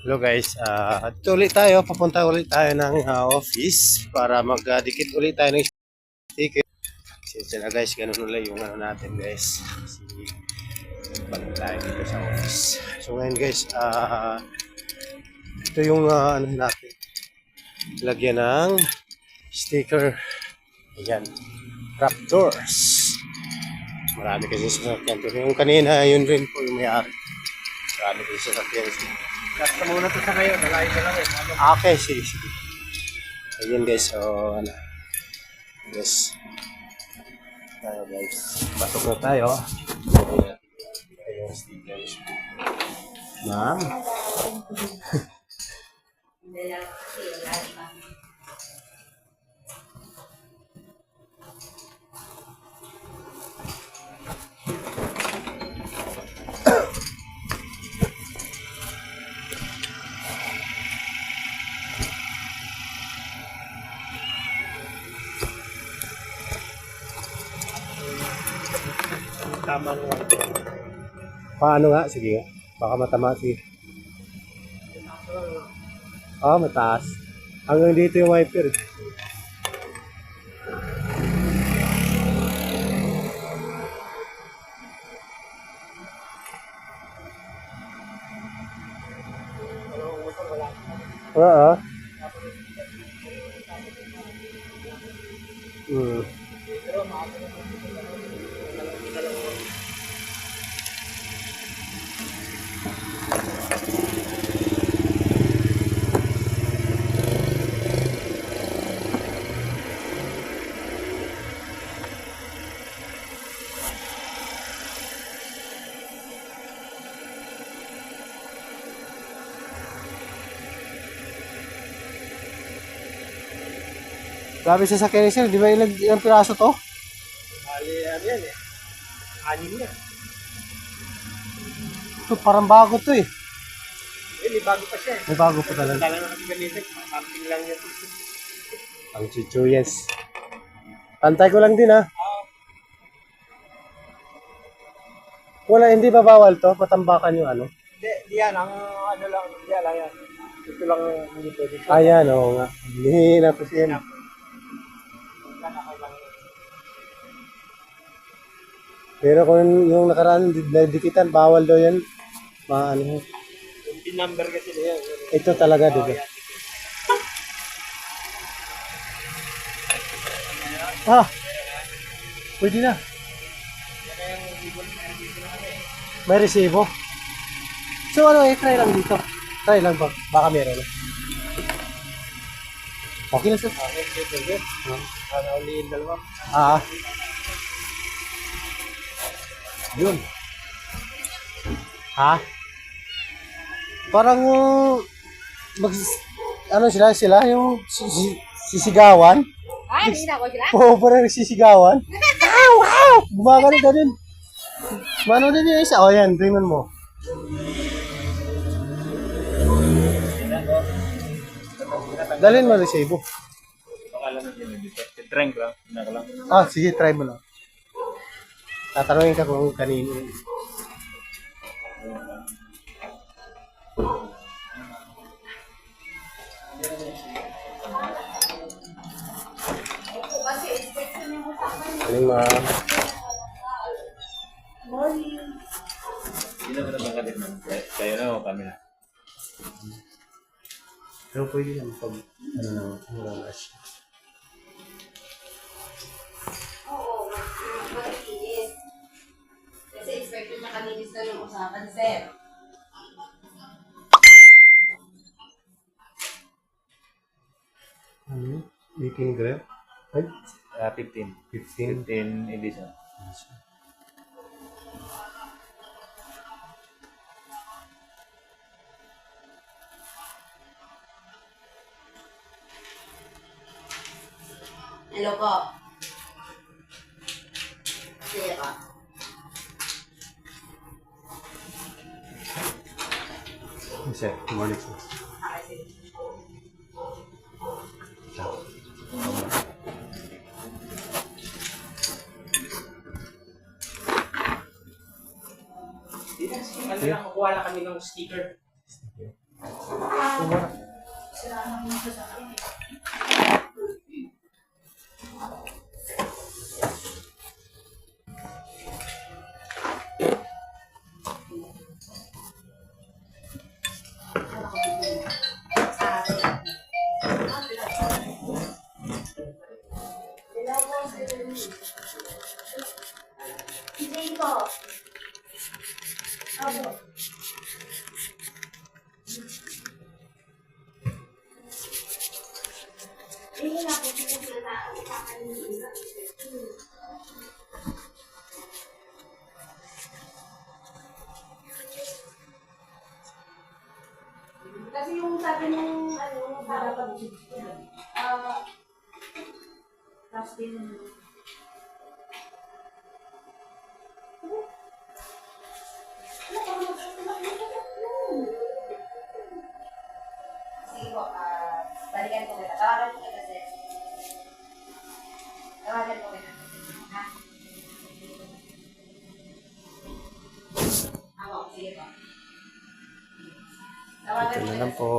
Hello guys, ito ulit tayo, papunta ulit tayo ng office para magdikit ulit tayo ng sticker. Kasi na guys, ganun ulit yung ano natin guys. Kasi balik tayo dito sa office. So ngayon guys, ito yung ano natin. Lagyan ng sticker. Ayan, trap doors. Marami kasi sasakyan. Yung kanina, yun rin po yung may-ari. Marami kasi sasakyan. Basta muna to sa ngayon, nalain ko lang eh. Okay, sige. Ayun guys, so ano. Yes. Tayo guys. Pasok na tayo. Ayun, stickers. Ma'am. Tama nga. Paano nga? Sige nga. Baka matama sige. Mataas. Hanggang dito yung wiper. Oo. Hmm. Grabe sa sakyan ni sir, di ba ilang piraso to? Bali, ano yan eh. Anim yan. Ito parang bago to eh. Eh, may bago pa siya eh. May bago pa talaga. Kala na kasi gamitin, camping lang yan. Ang chichuyas. Pantay ko lang din ha. Wala, hindi ba bawal to? Patambakan yung ano? Di yan, ang ano lang, di lang yan. Ito lang hindi pwede. Ayan, oo nga. Hindi na po siya. Pero kung yung nakaraan, dikitan, bawal daw yan. Maano. Yung pin number kasi na yan. Ito talaga, di ba? Pwede na. May resibo. So ano, try lang dito. Try lang ba? Baka meron. Okay na sir. Okay. Ano ulit yung dalawa? Yun. Ha? Parang mag ano sila yung sisigawan. Hindi na ako sila. Oo, parang sisigawan. Wow! Gumagano din. Mano din yung isa. O yan, tingnan mo. Dalhin mo resibo. Pakala na din dito. Drink lang. Lang. Sige, try mo lang. Tatanungin ka kung kanino. Galing ma'am. Hindi na ba naman kalit na? Kaya na o kami na? Pero pwede naman pag ano na, wala siya. Oo, matikinis. Kasi expected na kanilis na yung usapan, sir. Ano? 18 gram? Ay, 15. 15. 15 edition. Hello po. Sige ka. Sir, good morning sir. Okay, sige. Ano lang, kukuha lang kami ng sticker. Jane po. Opo. Hindi na po sila na kakanina. Kasi yung sabi ng para pag tapos din sige po, balikan ko kita. Tawagan ko kita, sir. Tawagan ko kita. Ha? Ako, sige po. Tawagan Ito ko na kita. lang po.